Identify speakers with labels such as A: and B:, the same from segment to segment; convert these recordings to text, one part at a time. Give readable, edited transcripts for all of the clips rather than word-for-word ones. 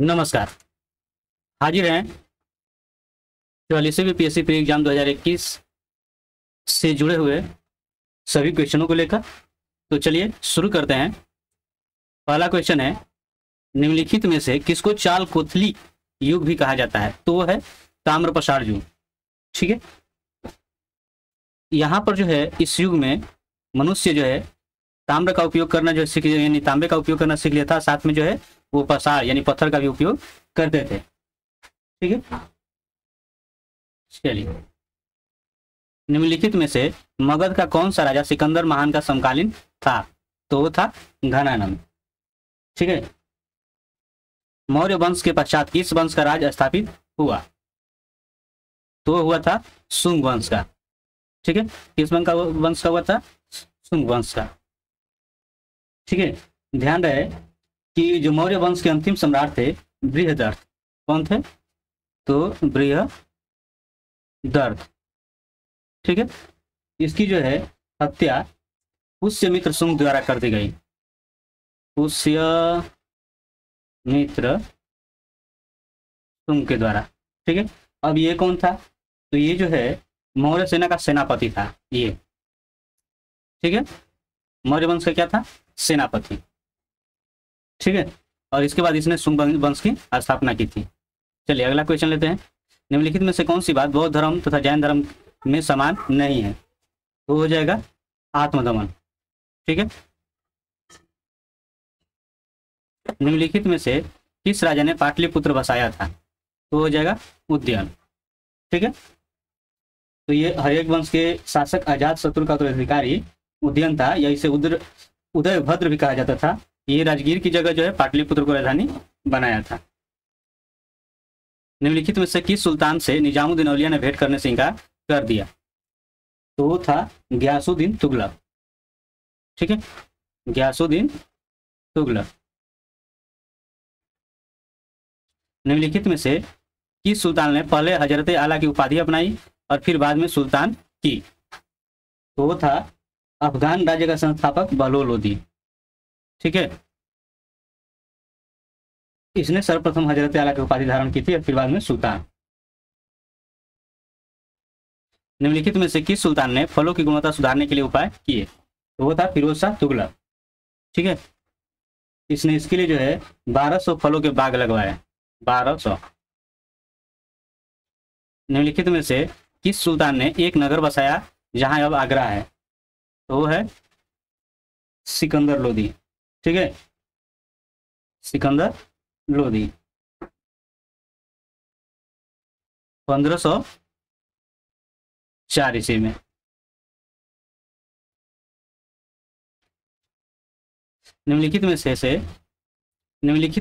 A: नमस्कार। हाजिर हैं 44वीं पीएससी प्री एग्जाम 2021 से जुड़े हुए सभी क्वेश्चनों को लेकर। तो चलिए शुरू करते हैं। पहला क्वेश्चन है, निम्नलिखित में से किसको चाल कोथली युग भी कहा जाता है? तो वो है ताम्र प्रसार युग। ठीक है, यहाँ पर जो है इस युग में मनुष्य जो है ताम्र का उपयोग करना जो सीख, यानी तांबे का उपयोग करना सीख लिया था। साथ में जो है वो प्रसार यानी पत्थर का भी उपयोग करते थे। ठीक है, चलिए निम्नलिखित में से मगध का कौन सा राजा सिकंदर महान का समकालीन था? तो वो था घनानंद। ठीक है, मौर्य वंश के पश्चात किस वंश का राज स्थापित हुआ? तो हुआ था शुंग वंश का। ठीक है, किस वंश का हुआ था? शुंग वंश का। ठीक है, ध्यान रहे कि जो मौर्य वंश के अंतिम सम्राट थे बृहदर्थ। कौन थे? तो बृहदर्थ। ठीक है, इसकी जो है हत्या पुष्यमित्र शुंग द्वारा कर दी गई। पुष्यमित्र शुंग के द्वारा। ठीक है, अब ये कौन था? तो ये जो है मौर्य सेना का सेनापति था ये। ठीक है, मौर्य वंश का क्या था? सेनापति। ठीक है, और इसके बाद इसने शुंग वंश की स्थापना की थी। चलिए अगला क्वेश्चन लेते हैं। निम्नलिखित में से कौन सी बात बौद्ध धर्म तथा जैन धर्म में समान नहीं है? तो हो जाएगा आत्मदमन। ठीक है, निम्नलिखित में से किस राजा ने पाटलिपुत्र बसाया था? तो हो जाएगा उदयन। ठीक है, तो ये हर्यक वंश के शासक अजात शत्रु का उत्तराधिकारी उदयन था, या इसे उदयभद्र भी कहा जाता था। ये राजगीर की जगह जो है पाटलिपुत्र को राजधानी बनाया था। निम्नलिखित में से किस सुल्तान से निजामुद्दीन औलिया ने भेंट करने से इनकार कर दिया? तो वो था गयासुद्दीन तुगलक। ठीक है, गयासुद्दीन तुगलक। निम्नलिखित में से किस सुल्तान ने पहले हजरत आला की उपाधि अपनाई और फिर बाद में सुल्तान की? तो वो था अफगान राज्य का संस्थापक बहलोल लोदी। ठीक है, इसने सर्वप्रथम हजरत आला की उपाधि धारण की थी और फिर बाद में सुल्तान। निम्नलिखित में से किस सुल्तान ने फलों की गुणवत्ता सुधारने के लिए उपाय किए? तो वो था फिरोज शाह तुगलक। ठीक है, इसने इसके लिए जो है 1200 फलों के बाग लगवाए। 1200। निम्नलिखित में से किस सुल्तान ने एक नगर बसाया जहां अब आगरा है? तो वो है सिकंदर लोदी। ठीक है, सिकंदर लोदी। 1504 ईस्वी में। निम्नलिखित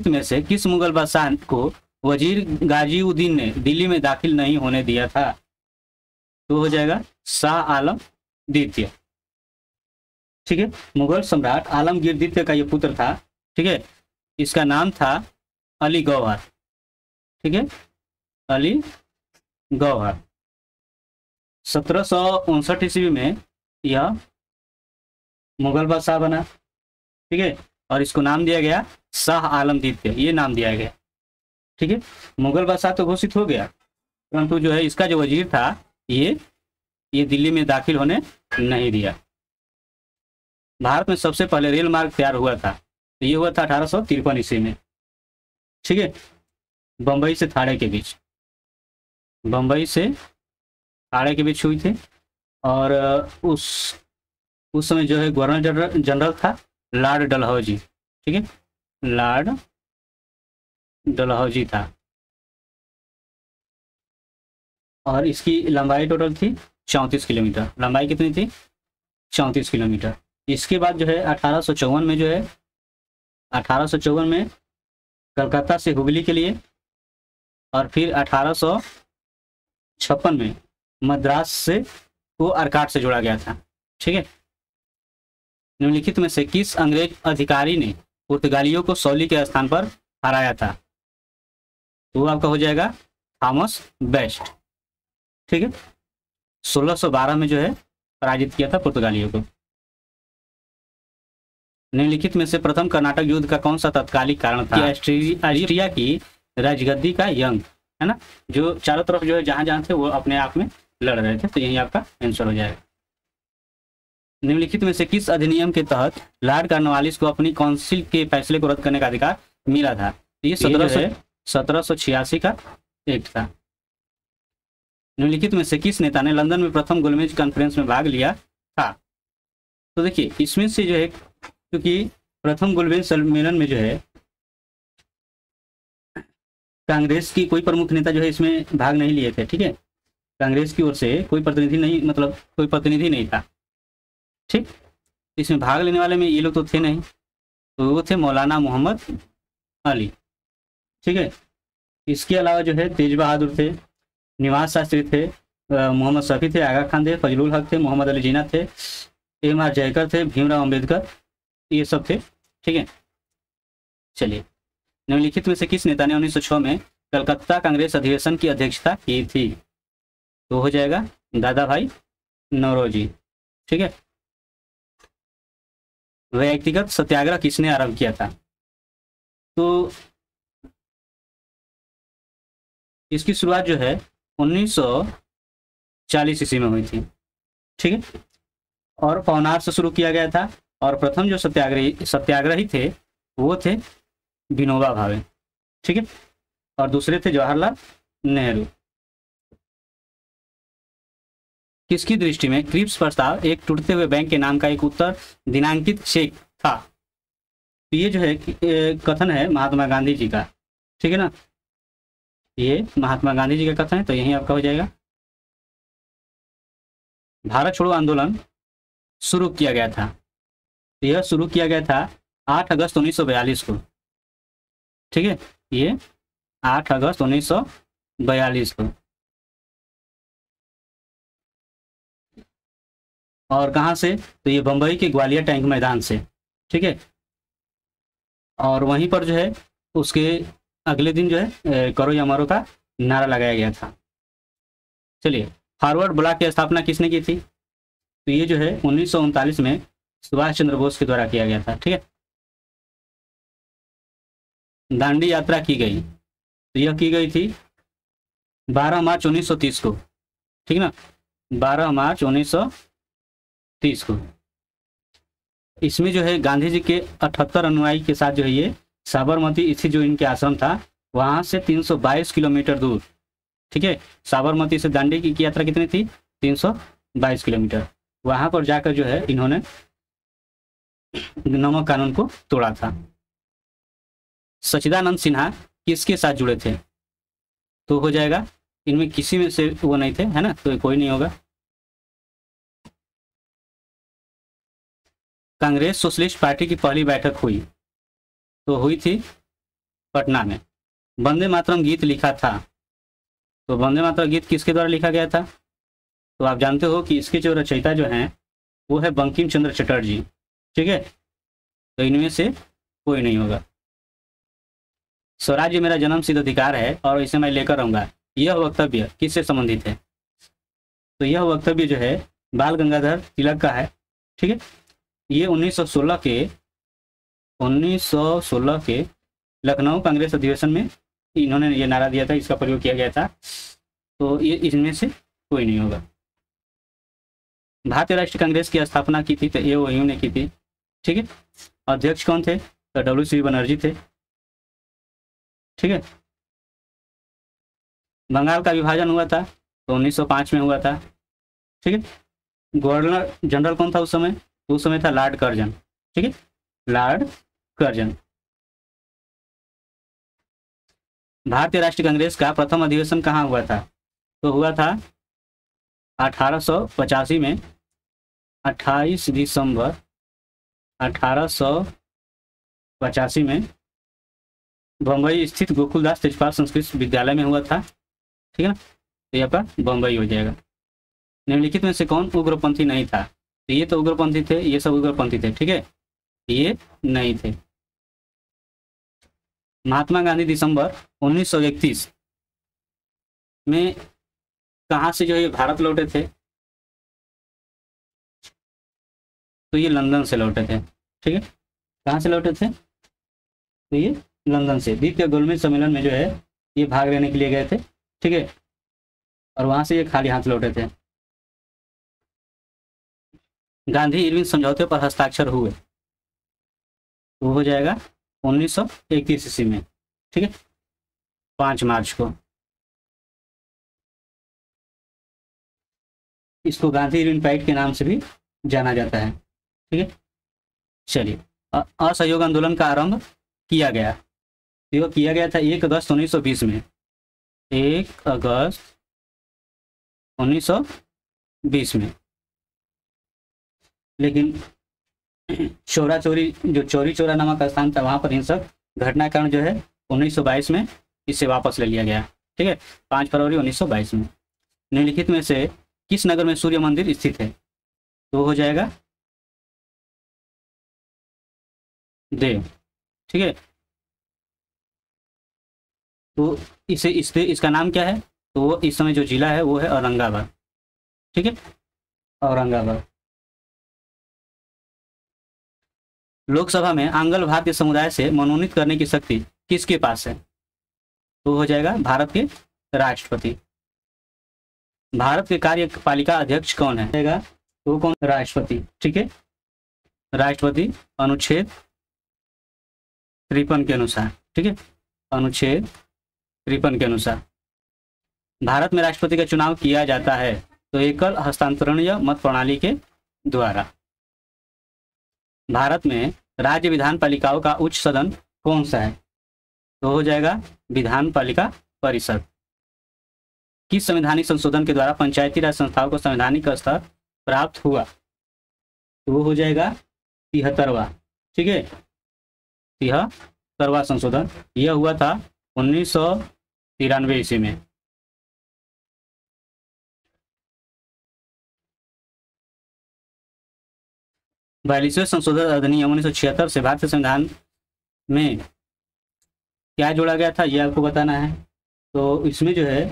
A: में से किस मुगल बादशाह को वजीर गाजीउद्दीन ने दिल्ली में दाखिल नहीं होने दिया था? तो हो जाएगा शाह आलम द्वितीय। ठीक है, मुगल सम्राट आलमगीर द्वितीय का ये पुत्र था। ठीक है, इसका नाम था अली गौहर। ठीक है, अली गौहर। 1759 ईस्वी में यह मुगल बादशाह बना। ठीक है, और इसको नाम दिया गया शाह आलम द्वितीय, ये नाम दिया गया। ठीक है, मुगल बादशाह तो घोषित हो गया, परंतु जो है इसका जो वजीर था ये दिल्ली में दाखिल होने नहीं दिया। भारत में सबसे पहले रेल मार्ग तैयार हुआ था, तो ये हुआ था 1853 ईस्वी में। ठीक है, बम्बई से थाड़े के बीच, बम्बई से थाड़े के बीच हुई थी। और उस समय जो है गवर्नर जनरल था लॉर्ड डलहौजी। ठीक है, लॉर्ड डलहौजी था। और इसकी लंबाई टोटल थी 34 किलोमीटर। लंबाई कितनी थी? 34 किलोमीटर। इसके बाद जो है 1854 में जो है 1854 में कलकत्ता से हुगली के लिए, और फिर 1856 में मद्रास से को अर्काट से जोड़ा गया था। ठीक है, निम्नलिखित में से किस अंग्रेज अधिकारी ने पुर्तगालियों को सौली के स्थान पर हराया था? तो आपका हो जाएगा थॉमस बेस्ट। ठीक है, 1612 में जो है पराजित किया था पुर्तगालियों को। निम्नलिखित में से प्रथम कर्नाटक युद्ध का कौन सा तत्कालिक कारण था? ऑस्ट्रिया की राजगद्दी का यंग, है ना, जो चारों तरफ जो है जहां जहां थे वो अपने आप में लड़ रहे थे, तो यही आपका आंसर हो जाएगा। निम्नलिखित में से किस अधिनियम के तहत लॉर्ड कॉर्नवालिस को अपनी काउंसिल के फैसले को रद्द करने का अधिकार मिला था? ये 1786 का एक्ट था। निम्नलिखित में से किस नेता ने लंदन में प्रथम गोलमेज कॉन्फ्रेंस में भाग लिया था? तो देखिए इसमें से जो है, क्योंकि प्रथम गोलमेज सम्मेलन में जो है कांग्रेस की कोई प्रमुख नेता जो है इसमें भाग नहीं लिए थे, ठीक है, कांग्रेस की ओर से कोई प्रतिनिधि नहीं, मतलब कोई प्रतिनिधि नहीं था, ठीक। इसमें भाग लेने वाले में ये लोग तो थे नहीं, तो वो थे मौलाना मोहम्मद अली, ठीक है। इसके अलावा जो है तेज बहादुर थे, निवास शास्त्री थे, मोहम्मद शफी थे, आगा खान थे, फजलुल हक थे, मोहम्मद अली जिन्ना थे, एम.आर. जयकर थे, भीमराव अम्बेडकर, ये सब थे, ठीक है। चलिए, निम्नलिखित में से किस नेता ने 1906 में कलकत्ता कांग्रेस अधिवेशन की अध्यक्षता की थी? तो हो जाएगा दादा भाई नौरोजी, ठीक है। व्यक्तिगत सत्याग्रह किसने आरंभ किया था? तो इसकी शुरुआत जो है 1940 ईस्वी में हुई थी, ठीक है, और पवनार से शुरू किया गया था, और प्रथम जो सत्याग्रही थे वो थे विनोबा भावे, ठीक है, और दूसरे थे जवाहरलाल नेहरू। किसकी दृष्टि में क्रिप्स प्रस्ताव एक टूटते हुए बैंक के नाम का एक उत्तर दिनांकित चेक था? तो ये जो है कथन है महात्मा गांधी जी का, ठीक है ना, ये महात्मा गांधी जी का कथन है, तो यही आपका हो जाएगा। भारत छोड़ो आंदोलन शुरू किया गया था, यह शुरू किया गया था 8 अगस्त 1942 को, ठीक है, ये 8 अगस्त 1942 को। और कहाँ से? तो ये बम्बई के ग्वालियर टैंक मैदान से, ठीक है, और वहीं पर जो है उसके अगले दिन जो है करो या मरो का नारा लगाया गया था। चलिए, फॉरवर्ड ब्लॉक की स्थापना किसने की थी? तो ये जो है 1939 में सुभाष चंद्र बोस के द्वारा किया गया था, ठीक है। दांडी यात्रा की गई, तो यह की गई थी 12 मार्च 1930 को, ठीक है ना, 12 मार्च 1930 को। इसमें जो है गांधी जी के 78 अनुयायी के साथ जो है ये साबरमती स्थित जो इनके आश्रम था वहां से 322 किलोमीटर दूर, ठीक है, साबरमती से दांडी की यात्रा कितनी थी? 322 किलोमीटर। वहां पर जाकर जो है इन्होंने नमक कानून को तोड़ा था। सच्चिदानंद सिन्हा किसके साथ जुड़े थे? तो हो जाएगा इनमें किसी में से वो नहीं थे, है ना, तो कोई नहीं होगा। कांग्रेस सोशलिस्ट पार्टी की पहली बैठक हुई, तो हुई थी पटना में। वंदे मातरम गीत लिखा था, तो वंदे मातरम गीत किसके द्वारा लिखा गया था? तो आप जानते हो कि इसके जो रचयिता जो हैं वो है बंकिम चंद्र चटर्जी, ठीक है, तो इनमें से कोई नहीं होगा। स्वराज्य मेरा जन्म सिद्ध अधिकार है और इसे मैं लेकर रहूंगा, यह वक्तव्य किससे संबंधित है? तो यह वक्तव्य जो है बाल गंगाधर तिलक का है, ठीक है। ये 1916 के लखनऊ कांग्रेस अधिवेशन में इन्होंने ये नारा दिया था, इसका प्रयोग किया गया था, तो ये इनमें से कोई नहीं होगा। भारतीय राष्ट्रीय कांग्रेस की स्थापना की थी, तो ये वही ने की थी, ठीक है। अध्यक्ष कौन थे? तो डब्ल्यू.सी. बनर्जी थे, ठीक है। बंगाल का विभाजन हुआ था तो 1905 में हुआ था, ठीक है। गवर्नर जनरल कौन था उस समय? तो उस समय था लॉर्ड कर्जन, ठीक है, लॉर्ड कर्जन। भारतीय राष्ट्रीय कांग्रेस का प्रथम अधिवेशन कहाँ हुआ था? तो हुआ था 1885 में, 28 दिसंबर 1885 में बम्बई स्थित गोकुलदास तेजपाल संस्कृत विद्यालय में हुआ था, ठीक है ना, तो यहाँ पर बम्बई हो जाएगा। निम्नलिखित में से कौन उग्रपंथी नहीं था? तो ये तो उग्रपंथी थे, ये सब उग्रपंथी थे, ठीक है, ये नहीं थे। महात्मा गांधी दिसंबर 1931 में कहाँ से जो है भारत लौटे थे? तो ये लंदन से लौटे थे, ठीक है। कहाँ से लौटे थे? तो ये लंदन से द्वितीय गोलमेज सम्मेलन में जो है ये भाग लेने के लिए गए थे, ठीक है, और वहां से ये खाली हाथ लौटे थे। गांधी इरविन समझौते पर हस्ताक्षर हुए, तो वो हो जाएगा 1931 ईस्वी में, ठीक है, 5 मार्च को। इसको गांधी इरविन पैक्ट के नाम से भी जाना जाता है, ठीक है। चलिए, असहयोग आंदोलन का आरंभ किया गया, ये किया गया था 1 अगस्त 1920 में, 1 अगस्त 1920 में। लेकिन चौरा चोरी, जो चौरी चौरा नामक स्थान था, वहां पर हिंसक घटना के कारण जो है 1922 में इसे वापस ले लिया गया, ठीक है, 5 फरवरी 1922 में। निम्नलिखित में से किस नगर में सूर्य मंदिर स्थित है? तो हो जाएगा देव, ठीक है। तो इसका नाम क्या है? तो वो इस समय जो जिला है वो है औरंगाबाद, ठीक है, औरंगाबाद। लोकसभा में आंग्ल भारतीय समुदाय से मनोनीत करने की शक्ति किसके पास है? तो हो जाएगा भारत के राष्ट्रपति। भारत के कार्यपालिका अध्यक्ष कौन है? तो कौन? राष्ट्रपति, ठीक है, राष्ट्रपति अनुच्छेद 53 के अनुसार, ठीक है, अनुच्छेद 53 के अनुसार भारत में राष्ट्रपति का चुनाव किया जाता है तो एकल हस्तांतरणीय मत प्रणाली के द्वारा। भारत में राज्य विधान पालिकाओं का उच्च सदन कौन सा है? तो हो जाएगा विधान पालिका परिषद। किस संवैधानिक संशोधन के द्वारा पंचायती राज संस्थाओं को संवैधानिक स्तर प्राप्त हुआ? तो वो हो जाएगा 73वां, ठीक है, 73वां संशोधन। यह हुआ था 1993 ईस्वी में। बयालीसवें संशोधन अधिनियम 1976 से भारतीय संविधान में क्या जोड़ा गया था, ये आपको बताना है। तो इसमें जो है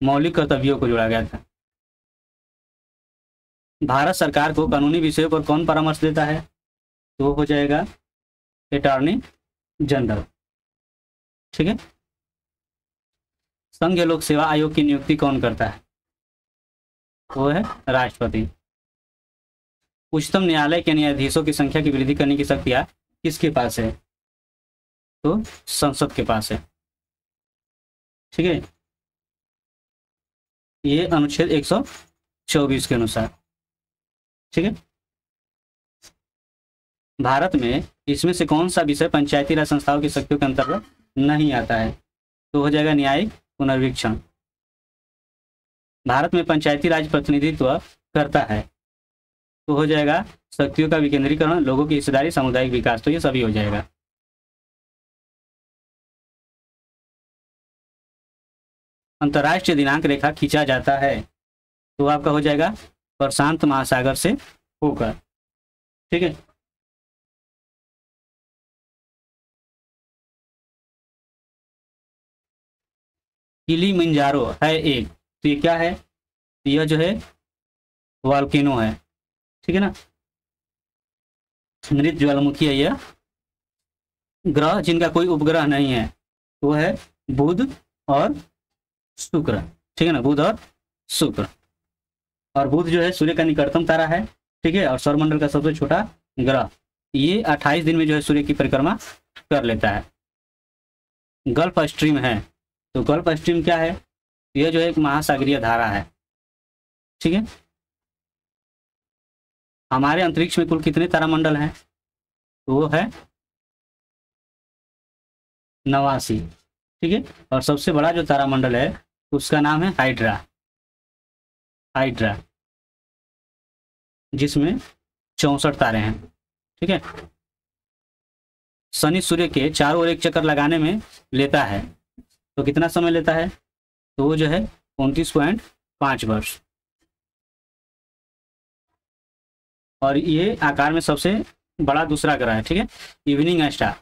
A: मौलिक कर्तव्यों को जोड़ा गया था। भारत सरकार को कानूनी विषयों पर कौन परामर्श देता है? तो हो जाएगा अटॉर्नी जनरल, ठीक है। संघीय लोक सेवा आयोग की नियुक्ति कौन करता है? वो है राष्ट्रपति। उच्चतम न्यायालय के न्यायाधीशों की संख्या की वृद्धि करने की शक्तियां किसके पास है? तो संसद के पास है, ठीक है, ये अनुच्छेद 124 के अनुसार, ठीक है। भारत में इसमें से कौन सा विषय पंचायती राज संस्थाओं की शक्तियों के अंतर्गत नहीं आता है? तो हो जाएगा न्यायिक पुनर्वीक्षण। भारत में पंचायती राज प्रतिनिधित्व करता है, तो हो जाएगा शक्तियों का विकेंद्रीकरण, लोगों की हिस्सेदारी, सामुदायिक विकास। तो ये सभी हो जाएगा। अंतर्राष्ट्रीय दिनांक रेखा खींचा जाता है, तो आपका हो जाएगा प्रशांत महासागर से होकर, ठीक है। किलिमंजारो है एक, तो ये क्या है? यह जो है वॉल्केनो है, ठीक है ना, मृत ज्वालामुखी है यह। ग्रह जिनका कोई उपग्रह नहीं है वो है बुध और शुक्र, ठीक है ना, बुध और शुक्र। और बुध जो है सूर्य का निकटतम तारा है, ठीक है, और सौरमंडल का सबसे छोटा ग्रह। ये 28 दिन में जो है सूर्य की परिक्रमा कर लेता है। गल्फ स्ट्रीम है, तो गल्फ स्ट्रीम क्या है? यह जो है एक महासागरीय धारा है, ठीक है। हमारे अंतरिक्ष में कुल कितने तारामंडल हैं? तो वो है 89, ठीक है। और सबसे बड़ा जो तारामंडल है उसका नाम है हाइड्रा, हाइड्रा, जिसमें 64 तारे हैं, ठीक है। शनि सूर्य के चारों ओर एक चक्कर लगाने में लेता है, तो कितना समय लेता है? तो वो जो है 29.5 वर्ष। और ये आकार में सबसे बड़ा दूसरा ग्रह है, ठीक है। इवनिंग स्टार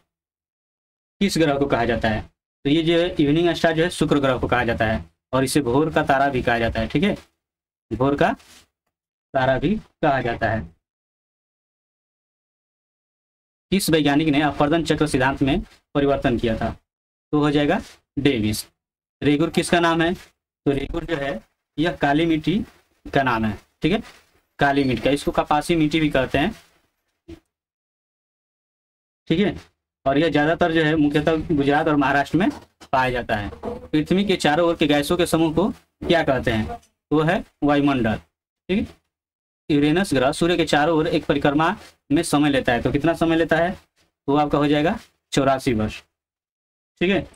A: किस ग्रह को कहा जाता है? तो ये जो है इवनिंग स्टार जो है शुक्र ग्रह को कहा जाता है, और इसे भोर का तारा भी कहा जाता है, ठीक है, भोर का तारा भी कहा जाता है। किस वैज्ञानिक ने अपवर्तन चक्र सिद्धांत में परिवर्तन किया था? तो हो जाएगा डेविस। रेगुर किसका नाम है? तो रेगुर जो है यह काली मिट्टी का नाम है, ठीक है, काली मिट्टी का, इसको कपासी मिट्टी भी कहते हैं, ठीक है। और यह ज्यादातर जो है मुख्यतः गुजरात और महाराष्ट्र में पाया जाता है। पृथ्वी के चारों ओर के गैसों के समूह को क्या कहते हैं? तो है वायुमंडल, ठीक है। यूरेनस ग्रह सूर्य के चारों ओर एक परिक्रमा में समय लेता है, तो कितना समय लेता है? तो आपका हो जाएगा 84 वर्ष, ठीक है।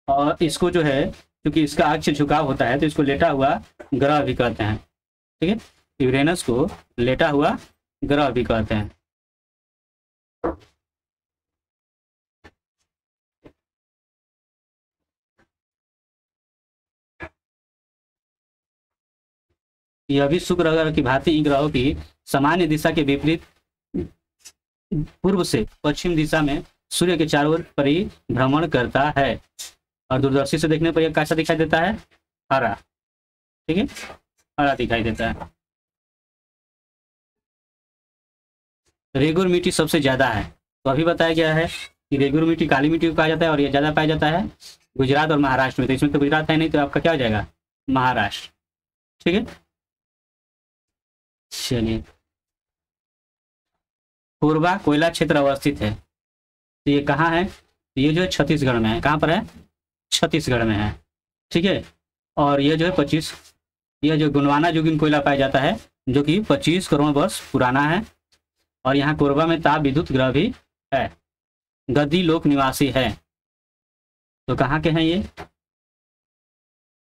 A: और इसको जो है क्योंकि इसका अक्ष झुकाव होता है तो इसको लेटा हुआ ग्रह भी कहते हैं, ठीक है। यूरेनस को लेटा हुआ ग्रह भी कहते हैं। यह भी शुक्र ग्रह की भांति इन ग्रहों की सामान्य दिशा के विपरीत पूर्व से पश्चिम दिशा में सूर्य के चारों ओर परिभ्रमण करता है। और दूरदर्शी से देखने पर यह कैसा दिखाई देता है? हरा, ठीक है, हरा दिखाई देता है। रेगुर मिट्टी सबसे ज्यादा है, तो अभी बताया गया है कि रेगुर मिट्टी काली मिट्टी को कहा जाता है और यह ज्यादा पाया जाता है गुजरात और महाराष्ट्र में। तो इसमें तो गुजरात है नहीं, तो आपका क्या हो जाएगा? महाराष्ट्र, ठीक है। चलिए, कोरबा कोयला क्षेत्र अवस्थित है, तो ये कहाँ है? ये जो है छत्तीसगढ़ में है। कहाँ पर है? छत्तीसगढ़ में है, ठीक है। और ये जो है 25, यह जो गुणवाना जोगिन कोयला पाया जाता है जो कि 25 करोड़ वर्ष पुराना है। और यहाँ कोरबा में ताप विद्युत ग्रह भी है। गद्दी लोक निवासी है, तो कहाँ के हैं ये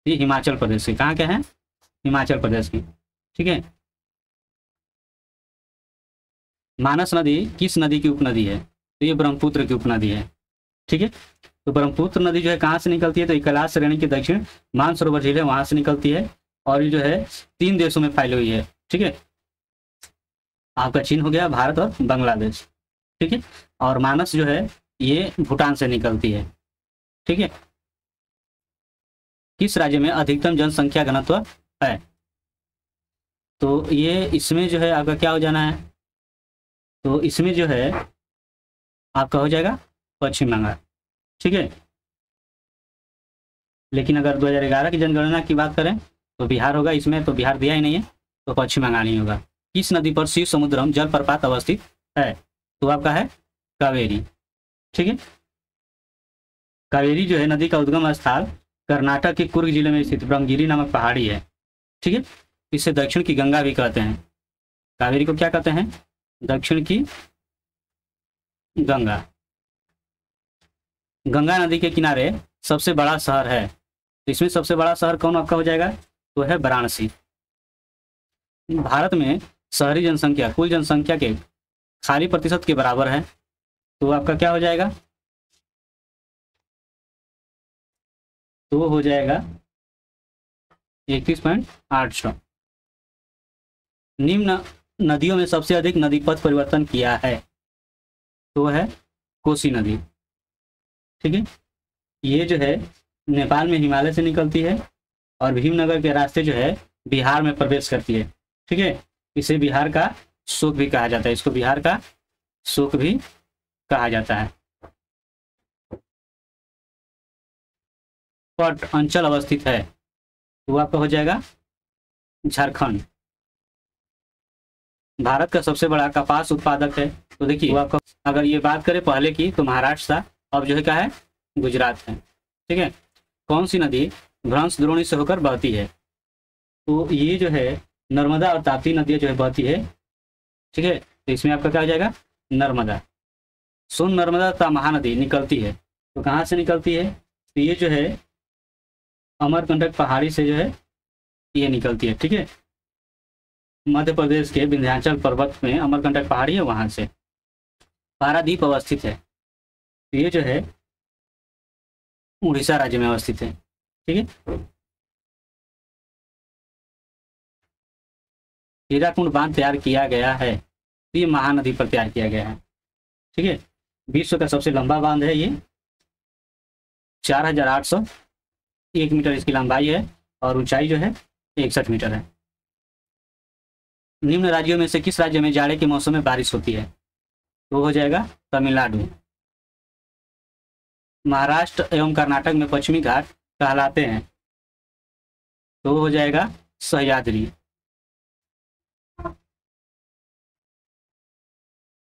A: हिमाचल प्रदेश के। कहाँ के हैं? हिमाचल प्रदेश की, ठीक है। मानस नदी किस नदी की उपनदी है? तो ये ब्रह्मपुत्र की उपनदी है, ठीक है। तो ब्रह्मपुत्र नदी जो है कहाँ से निकलती है? तो कैलाश श्रेणी के दक्षिण मानसरोवर झील है, वहां से निकलती है। और ये जो है 3 देशों में फैली हुई है, ठीक है। आपका चीन हो गया, भारत और बांग्लादेश, ठीक है। और मानस जो है ये भूटान से निकलती है, ठीक है। किस राज्य में अधिकतम जनसंख्या घनत्व है? तो ये इसमें जो है आपका क्या हो जाना है? तो इसमें जो है आपका हो जाएगा पश्चिम बंगाल, ठीक है। लेकिन अगर 2011 की जनगणना की बात करें तो बिहार होगा इसमें, तो बिहार दिया ही नहीं है, तो पश्चिम बंगाल ही होगा। किस नदी पर शिव समुद्रम जलप्रपात अवस्थित है? तो आपका है कावेरी, ठीक है। कावेरी जो है नदी का उद्गम स्थल कर्नाटक के कुर्ग जिले में स्थित ब्रह्मगिरी नामक पहाड़ी है, ठीक है। इसे दक्षिण की गंगा भी कहते हैं। कावेरी को क्या कहते हैं? दक्षिण की गंगा। गंगा नदी के किनारे सबसे बड़ा शहर है, तो इसमें सबसे बड़ा शहर कौन आपका हो जाएगा? तो है वाराणसी। भारत में शहरी जनसंख्या कुल जनसंख्या के खाली प्रतिशत के बराबर है, तो आपका क्या हो जाएगा? तो हो जाएगा 31.86। निम्न नदियों में सबसे अधिक नदी पथ परिवर्तन किया है, तो है कोसी नदी, ठीक है। ये जो है नेपाल में हिमालय से निकलती है और भीमनगर के रास्ते जो है बिहार में प्रवेश करती है, ठीक है। इसे बिहार का शोक भी कहा जाता है, इसको बिहार का शोक भी कहा जाता है। पट अंचल अवस्थित है, तो आपका हो जाएगा झारखंड। भारत का सबसे बड़ा कपास उत्पादक है, तो देखिए वो आपका, अगर ये बात करें पहले की तो महाराष्ट्र था, अब जो है क्या है? गुजरात है, ठीक है। कौन सी नदी भ्रंश द्रोणी से होकर बहती है? तो ये जो है नर्मदा और ताप्ती नदियाँ जो है बहती है, ठीक है। तो इसमें आपका क्या हो जाएगा? नर्मदा। सोन नर्मदा तथा महानदी निकलती है, तो कहाँ से निकलती है? तो ये जो है अमरकंटक पहाड़ी से जो है ये निकलती है, ठीक है। मध्य प्रदेश के विंध्याचल पर्वत में अमरकंटक पहाड़ी है, वहां से। पारादीप अवस्थित है, तो ये जो है उड़ीसा राज्य में अवस्थित है, ठीक है। हीराकुंड बांध तैयार किया गया है, तो ये महानदी पर तैयार किया गया है, ठीक है। विश्व का सबसे लंबा बांध है ये, 4801 मीटर इसकी लंबाई है और ऊंचाई जो है 61 मीटर है। निम्न राज्यों में से किस राज्य में जाड़े के मौसम में बारिश होती है? तो हो जाएगा तमिलनाडु। महाराष्ट्र एवं कर्नाटक में पश्चिमी घाट कहलाते हैं, तो हो जाएगा सह्याद्री।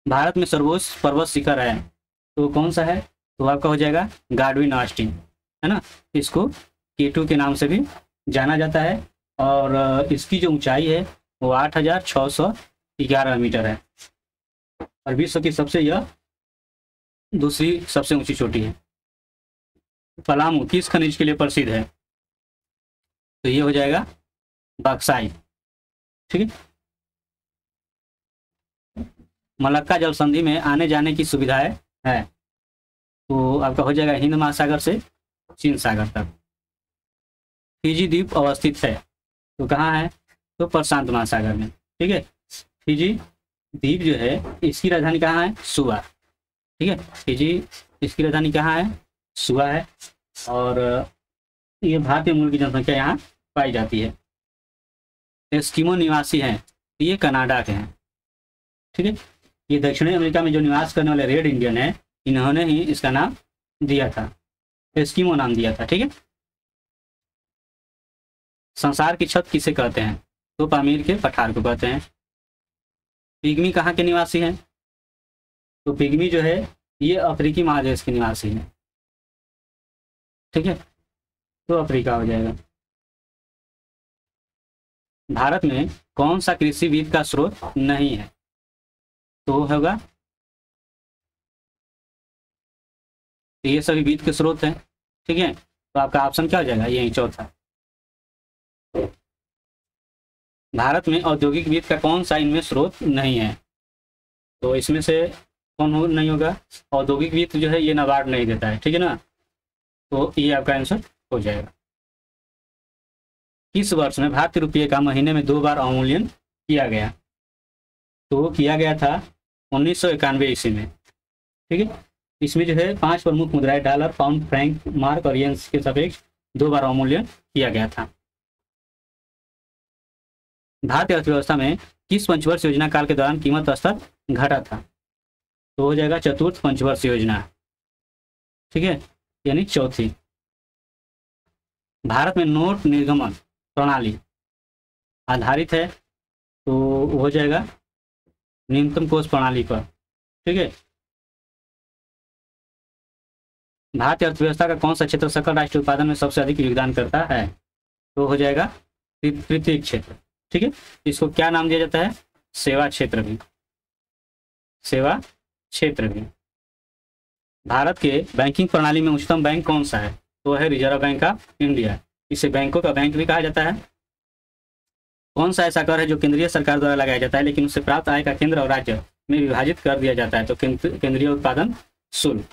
A: भारत में सर्वोच्च पर्वत शिखर है, तो कौन सा है? तो आपका हो जाएगा गाडविन ऑस्टिन, है ना। इसको K2 के नाम से भी जाना जाता है, और इसकी जो ऊंचाई है वो 8,611 मीटर है, और विश्व की सबसे यह दूसरी सबसे ऊंची चोटी है। पलामू किस खनिज के लिए प्रसिद्ध है? तो ये हो जाएगा बक्साइट, ठीक है। मलक्का जल संधि में आने जाने की सुविधाएं है, तो आपका हो जाएगा हिंद महासागर से चीन सागर तक। फिजी द्वीप अवस्थित है, तो कहाँ है? तो प्रशांत महासागर में, ठीक है। फिजी द्वीप जो है इसकी राजधानी कहाँ है? सुआ, ठीक है। फिजी इसकी राजधानी कहाँ है? सुआ है, और ये भारतीय मूल की जनसंख्या यहाँ पाई जाती है। एस्किमो निवासी हैं, ये कनाडा के हैं, ठीक है। ये दक्षिणी अमेरिका में जो निवास करने वाले रेड इंडियन है, इन्होंने ही इसका नाम दिया था, एस्किमो नाम दिया था, ठीक है। संसार की छत किसे कहते हैं? तो पामीर के पठार को कहते हैं। पिग्मी कहाँ के निवासी हैं? तो पिग्मी जो है ये अफ्रीकी महादेश के निवासी हैं, ठीक है, तो अफ्रीका हो जाएगा। भारत में कौन सा कृषि वित्त का स्रोत नहीं है? तो होगा, ये सभी वित्त के स्रोत हैं, ठीक है। तो आपका ऑप्शन क्या हो जाएगा? यही चौथा। भारत में औद्योगिक वित्त का कौन सा इनमें स्रोत नहीं है? तो इसमें से नहीं होगा? औद्योगिक वित्त जो है ये नाबार्ड नहीं देता है, ठीक है ना, तो ये आपका आंसर हो जाएगा। किस वर्ष में भारतीय रुपये का महीने में 2 बार अवमूल्यन किया गया? तो किया गया था 1991 ईस्वी में, ठीक है। इसमें जो है 5 प्रमुख मुद्राएं डॉलर, पाउंड, फ्रैंक, मार्क और येन के सापेक्ष 2 बार अवमूल्यन किया गया था। भारतीय अर्थव्यवस्था में किस पंचवर्ष योजना काल के दौरान कीमत स्तर घटा था? तो हो जाएगा चतुर्थ पंचवर्ष योजना, ठीक है, यानी चौथी। भारत में नोट निर्गमन प्रणाली आधारित है, तो हो जाएगा न्यूनतम कोष प्रणाली पर, ठीक है। भारतीय अर्थव्यवस्था का कौन सा क्षेत्र सकल राष्ट्रीय उत्पादन में सबसे अधिक योगदान करता है? तो हो जाएगा तृतीय क्षेत्र, ठीक है। इसको क्या नाम दिया जाता है? सेवा क्षेत्र भी, सेवा क्षेत्र भी। भारत के बैंकिंग प्रणाली में उच्चतम बैंक कौन सा है? तो है रिजर्व बैंक ऑफ इंडिया। इसे बैंकों का बैंक भी कहा जाता है। कौन सा ऐसा कर है जो केंद्रीय सरकार द्वारा लगाया जाता है लेकिन उससे प्राप्त आय का केंद्र और राज्य में विभाजित कर दिया जाता है? तो केंद्रीय उत्पादन शुल्क।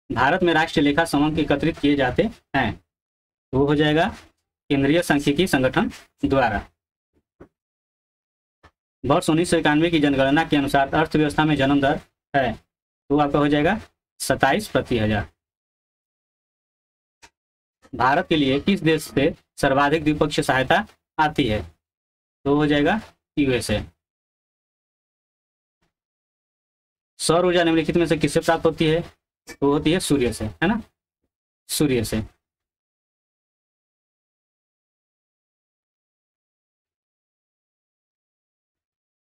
A: भारत में राष्ट्रीय लेखा समंक एकत्रित किए जाते हैं, तो वो हो जाएगा केंद्रीय सांख्यिकी संगठन द्वारा। वर्ष 1991 की जनगणना के अनुसार अर्थव्यवस्था में जन्म दर है, तो आपका हो जाएगा 27 प्रति हजार। भारत के लिए किस देश से सर्वाधिक द्विपक्षीय सहायता आती है? तो हो जाएगा USA। सौर ऊर्जा निम्नलिखित में से किससे प्राप्त होती है? तो होती है सूर्य से, है ना, सूर्य से।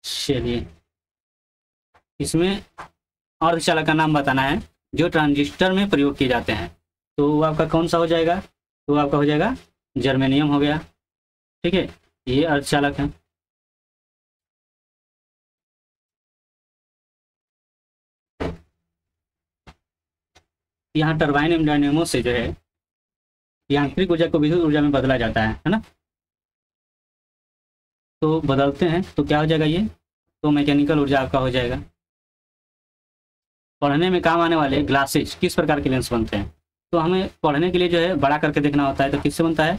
A: चलिए, इसमें अर्धचालक का नाम बताना है जो ट्रांजिस्टर में प्रयोग किए जाते हैं, तो वो आपका कौन सा हो जाएगा? तो आपका हो जाएगा जर्मेनियम हो गया, ठीक है, ये अर्धचालक है। यहाँ टरबाइन एवं डायनेमो से जो है यांत्रिक ऊर्जा को विद्युत ऊर्जा में बदला जाता है ना, तो बदलते हैं तो क्या हो जाएगा ये? तो मैकेनिकल ऊर्जा आपका हो जाएगा। पढ़ने में काम आने वाले ग्लासेस किस प्रकार के लेंस बनते हैं? तो हमें पढ़ने के लिए जो है बड़ा करके देखना होता है, तो किससे बनता है?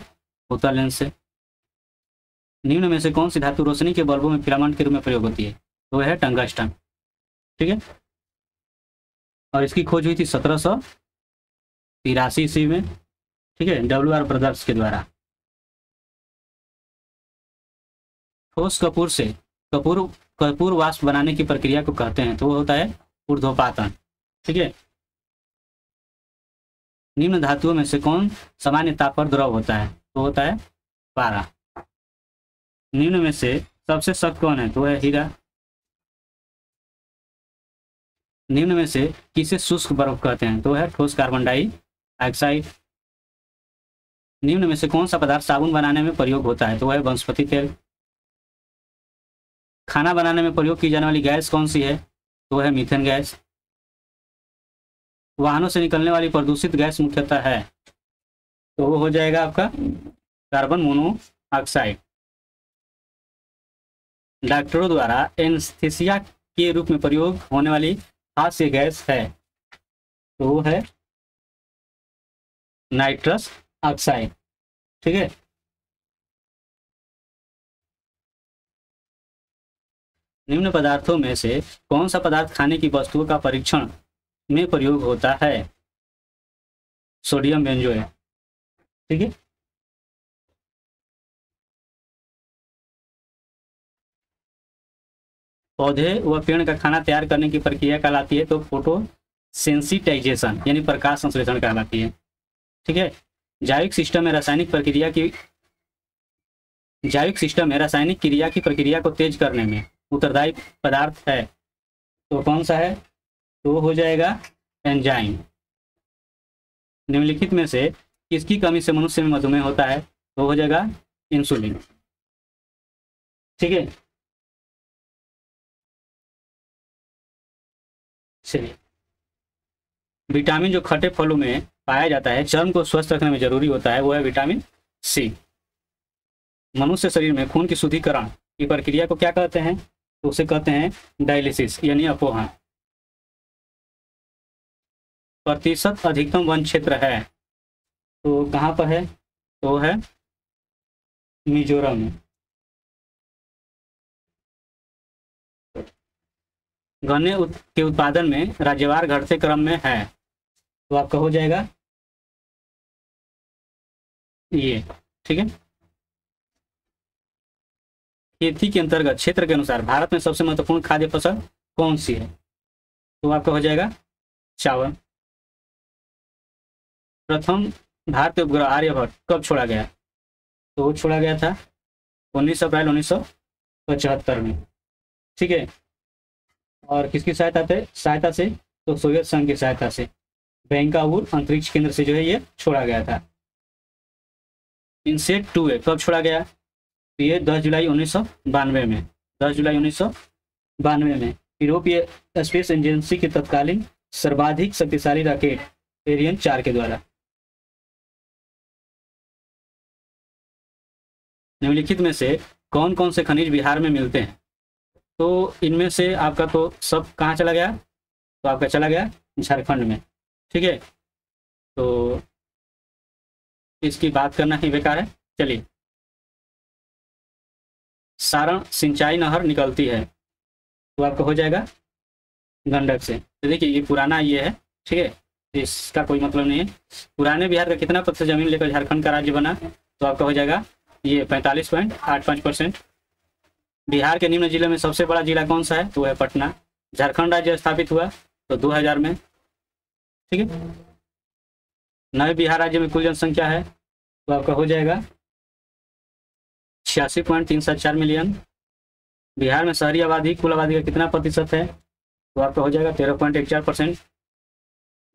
A: उत्तल लेंस से। निम्न में से कौन सी धातु रोशनी के बल्बों में फिलामेंट के रूप में प्रयोग होती है? तो है टंगस्टन, ठीक है, और इसकी खोज हुई थी 1783 ईस्वी में, ठीक है, WR ब्रदर्स के द्वारा। ठोस कपूर से कपूर कर्पूर वाष्प बनाने की प्रक्रिया को कहते हैं? तो वो होता है ऊर्ध्वपातन। ठीक है। निम्न धातुओं में से कौन सामान्य ताप पर द्रव होता है? तो होता है पारा। निम्न में से सबसे सख्त कौन है? तो है हीरा। निम्न में से किसे शुष्क बर्फ कहते हैं? तो है ठोस कार्बन डाइऑक्साइड। निम्न में से कौन सा पदार्थ साबुन बनाने में प्रयोग होता है? तो है वनस्पति तेल। खाना बनाने में प्रयोग की जाने वाली गैस कौन सी है? तो है मीथेन गैस। वाहनों से निकलने वाली प्रदूषित गैस मुख्यतः है? तो वो हो जाएगा आपका कार्बन मोनोऑक्साइड। डॉक्टरों द्वारा एनेस्थीसिया के रूप में प्रयोग होने वाली हास्य गैस है? तो वो है नाइट्रस ऑक्साइड। ठीक है। निम्न पदार्थों में से कौन सा पदार्थ खाने की वस्तुओं का परीक्षण में प्रयोग होता है? Sodium benzoate. ठीक है। पौधे व पेड़ का खाना तैयार करने की प्रक्रिया कहलाती है? तो फोटोसेंसिटाइजेशन यानी प्रकाश संश्लेषण कहलाती है। ठीक है। जैविक सिस्टम में रासायनिक क्रिया की प्रक्रिया को तेज करने में उत्तरदायी पदार्थ है? तो कौन सा है? तो हो जाएगा एंजाइम। निम्नलिखित में से किसकी कमी से मनुष्य में मधुमेह होता है? तो हो जाएगा इंसुलिन। ठीक है। चलिए, विटामिन जो खट्टे फलों में पाया जाता है, चर्म को स्वस्थ रखने में जरूरी होता है, वो है विटामिन सी। मनुष्य शरीर में खून की शुद्धिकरण की प्रक्रिया को क्या कहते हैं? तो उसे कहते हैं डायलिसिस यानी अपोहन। प्रतिशत अधिकतम वन क्षेत्र है? तो कहाँ पर है? तो है मिजोरम में। गन्ने के उत्पादन में राज्यवार घटते क्रम में है? तो आपका हो जाएगा ये। ठीक है। खेती के अंतर्गत क्षेत्र के अनुसार भारत में सबसे महत्वपूर्ण खाद्य फसल कौन सी है? तो आपका हो जाएगा चावल। प्रथम भारतीय उपग्रह आर्यभट्ट कब छोड़ा गया? तो वो छोड़ा गया था 19 अप्रैल 1975 में। ठीक है। और किसकी सहायता से? तो सोवियत संघ की सहायता से। बैंकावूर अंतरिक्ष केंद्र से जो है ये छोड़ा गया था। इनसेट 2 है कब छोड़ा गया? तो ये 10 जुलाई 1992 में। 10 जुलाई 1992 में यूरोपीय स्पेस एजेंसी के तत्कालीन सर्वाधिक शक्तिशाली रॉकेट एरियन 4 के द्वारा। निम्नलिखित में से कौन कौन से खनिज बिहार में मिलते हैं? तो इनमें से आपका तो सब कहाँ चला गया? तो आपका चला गया झारखंड में। ठीक है। तो इसकी बात करना ही बेकार है। चलिए, सारण सिंचाई नहर निकलती है? तो आपका हो जाएगा गंडक से। तो देखिए, ये पुराना ये है। ठीक है। इसका कोई मतलब नहीं है। पुराने बिहार का कितना प्रतिशत जमीन लेकर झारखंड का राज्य बना? तो आपका हो जाएगा ये 45.85%। बिहार के निम्न जिले में सबसे बड़ा जिला कौन सा है? तो है पटना। झारखंड राज्य स्थापित हुआ तो 2000 में। ठीक है। नए बिहार राज्य में कुल जनसंख्या है? तो आपका हो जाएगा 86.374 मिलियन। बिहार में शहरी आबादी कुल आबादी का कितना प्रतिशत है? तो आपका हो जाएगा 13.14%।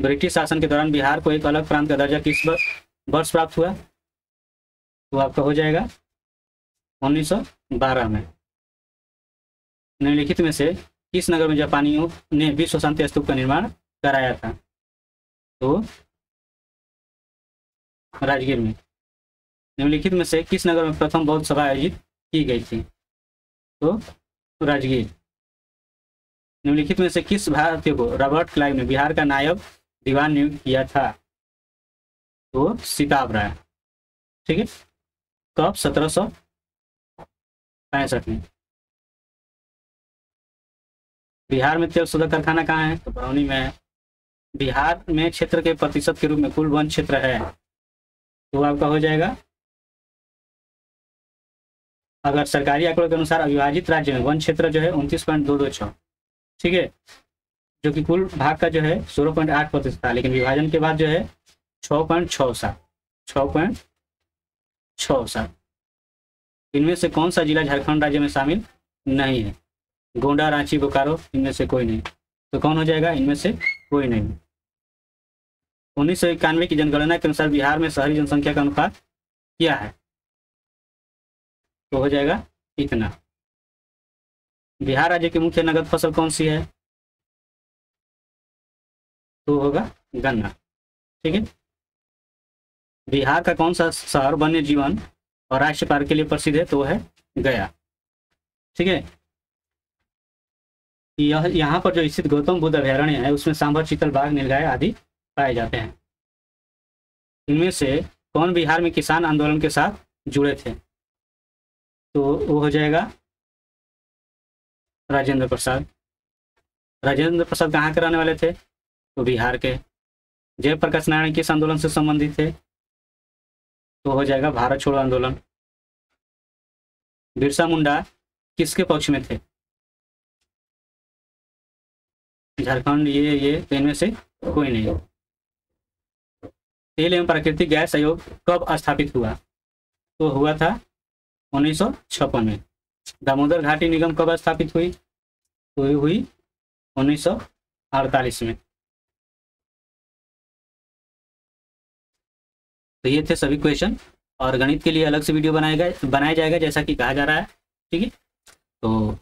A: ब्रिटिश शासन के दौरान बिहार को एक अलग प्रांत का दर्जा किस वर्ष प्राप्त हुआ? तो आपका हो जाएगा 1912 में। निम्नलिखित में से किस नगर में जापानियों ने विश्व शांति स्तूप का निर्माण कराया था? तो राजगीर में। निम्नलिखित में से किस नगर में प्रथम बौद्ध सभा आयोजित की गई थी? तो राजगीर। निम्नलिखित में से किस भारतीय को रॉबर्ट क्लाइव ने बिहार का नायब दीवान नियुक्त किया था? तो सिताब राय। ठीक है। कब? 1765 में। बिहार में तेल शोधक कारखाना कहाँ है? तो बरौनी में है। बिहार में क्षेत्र के प्रतिशत के रूप में कुल वन क्षेत्र है? तो आपका हो जाएगा अगर सरकारी आंकड़ों के अनुसार अविभाजित राज्य में वन क्षेत्र जो है 29.226, ठीक है, जो कि कुल भाग का जो है 16.8% था, लेकिन विभाजन के बाद जो है 6.67। इनमें से कौन सा जिला झारखंड राज्य में शामिल नहीं है? गोंडा, रांची, बोकारो, इनमें से कोई नहीं। तो कौन हो जाएगा? इनमें से कोई नहीं। 1991 की जनगणना के अनुसार बिहार में शहरी जनसंख्या का अनुपात क्या है? तो हो जाएगा इतना। बिहार राज्य की मुख्य नगद फसल कौन सी है? तो होगा गन्ना, ठीक है। बिहार का कौन सा शहर वन्य जीवन और राष्ट्रीय पार्क के लिए प्रसिद्ध है? तो वो है गया, ठीक है। यह यहाँ पर जो स्थित गौतम बुद्ध अभयारण्य है उसमें सांभर, चीतल, बाघ, नीलगाय आदि पाए जाते हैं। इनमें से कौन बिहार में किसान आंदोलन के साथ जुड़े थे? तो वो हो जाएगा राजेंद्र प्रसाद। राजेंद्र प्रसाद कहाँ के रहने वाले थे? तो बिहार के। जयप्रकाश नारायण किस आंदोलन से संबंधित थे? तो हो जाएगा भारत छोड़ो आंदोलन। बिरसा मुंडा किसके पक्ष में थे? झारखंड, ये तो इनमें से कोई नहीं है। तेल एवं प्राकृतिक गैस आयोग कब स्थापित हुआ? तो हुआ था 1956 में। दामोदर घाटी निगम कब स्थापित हुई? तो ये हुई 1948 में। तो ये थे सभी क्वेश्चन, और गणित के लिए अलग से वीडियो बनाया जाएगा जैसा कि कहा जा रहा है, ठीक है। तो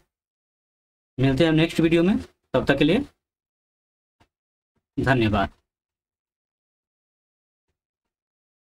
A: मिलते हैं नेक्स्ट वीडियो में, तब तक के लिए धन्यवाद।